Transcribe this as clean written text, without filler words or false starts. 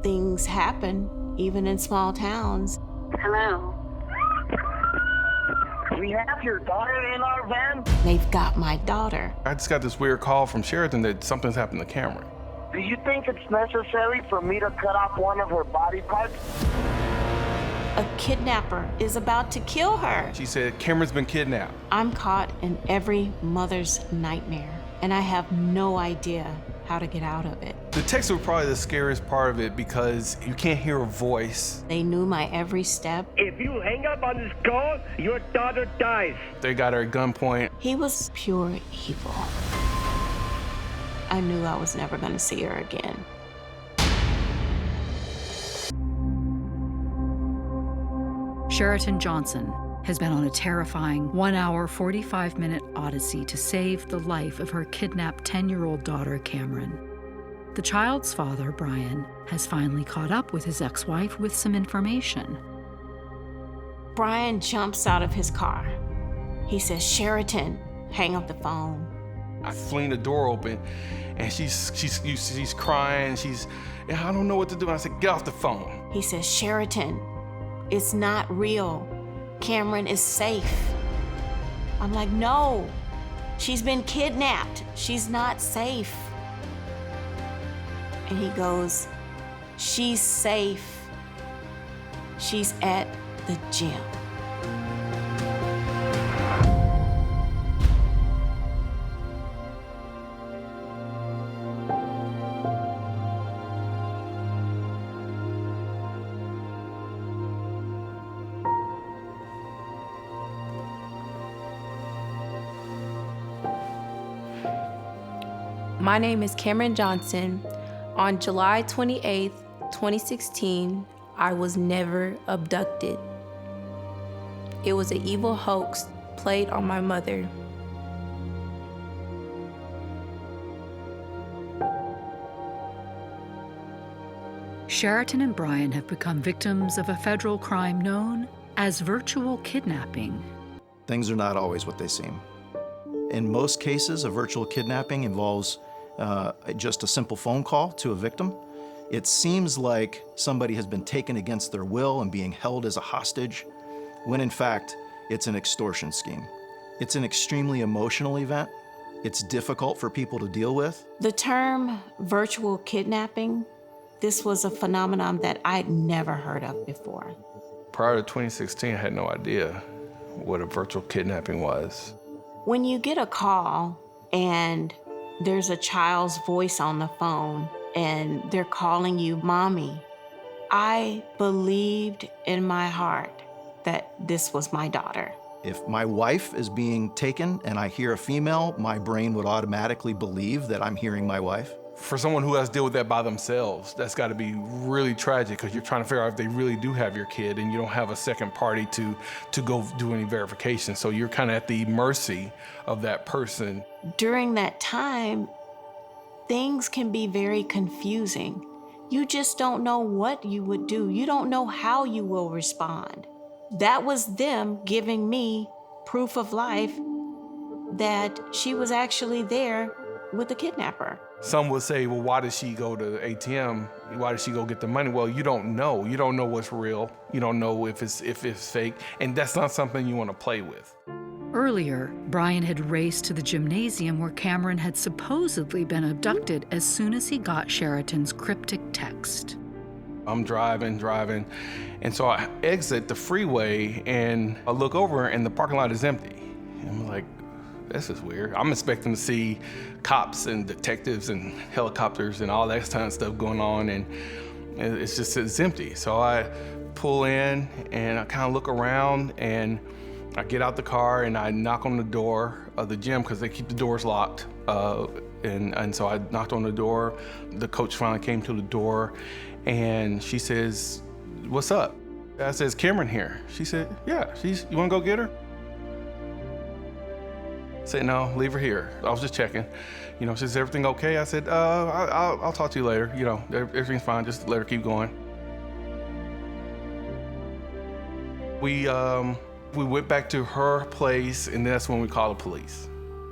things happen, even in small towns. Hello. We have your daughter in our van? They've got my daughter. I just got this weird call from Sheraton that something's happened to Kamryn. Do you think it's necessary for me to cut off one of her body parts? A kidnapper is about to kill her. She said Kamryn's been kidnapped. I'm caught in every mother's nightmare, and I have no idea how to get out of it. The text was probably the scariest part of it because you can't hear a voice. They knew my every step. If you hang up on this call, your daughter dies. They got her at gunpoint. He was pure evil. I knew I was never gonna see her again. Kamryn Johnson has been on a terrifying 1-hour, 45-minute odyssey to save the life of her kidnapped 10-year-old daughter, Kamryn. The child's father, Brian, has finally caught up with his ex-wife with some information. Brian jumps out of his car. He says, "Sheraton," hang up the phone. I fling the door open, and she's crying. I don't know what to do. And I said, "Get off the phone." He says, "Sheraton, it's not real. Kamryn is safe." I'm like, "No, she's been kidnapped. She's not safe." And he goes, "She's safe. She's at the gym." My name is Kamryn Johnson. On July 28th, 2016, I was never abducted. It was an evil hoax played on my mother. Sheraton and Brian have become victims of a federal crime known as virtual kidnapping. Things are not always what they seem. In most cases, a virtual kidnapping involves just a simple phone call to a victim. It seems like somebody has been taken against their will and being held as a hostage, when in fact, it's an extortion scheme. It's an extremely emotional event. It's difficult for people to deal with. The term virtual kidnapping, this was a phenomenon that I'd never heard of before. Prior to 2016, I had no idea what a virtual kidnapping was. When you get a call and there's a child's voice on the phone and they're calling you mommy, I believed in my heart that this was my daughter. If my wife is being taken and I hear a female, my brain would automatically believe that I'm hearing my wife. For someone who has to deal with that by themselves, that's got to be really tragic because you're trying to figure out if they really do have your kid and you don't have a second party to go do any verification. So you're kind of at the mercy of that person. During that time, things can be very confusing. You just don't know what you would do. You don't know how you will respond. That was them giving me proof of life that she was actually there with the kidnapper. Some would say, well, why did she go to the ATM? Why did she go get the money? Well, you don't know. You don't know what's real. You don't know if it's fake. And that's not something you want to play with. Earlier, Brian had raced to the gymnasium where Kamryn had supposedly been abducted as soon as he got Sheraton's cryptic text. I'm driving, and so I exit the freeway and I look over and the parking lot is empty. And I'm like, this is weird. I'm expecting to see cops and detectives and helicopters and all that kind of stuff going on, and it's empty. So I pull in and I kind of look around and I get out the car and I knock on the door of the gym because they keep the doors locked. And so I knocked on the door. The coach finally came to the door and she says, "What's up?" I says, "Kamryn here." She said, "Yeah, you wanna go get her?" I said, "No, leave her here. I was just checking." She said, "Is everything okay?" I said, I'll talk to you later. Everything's fine, just let her keep going. We went back to her place and that's when we called the police.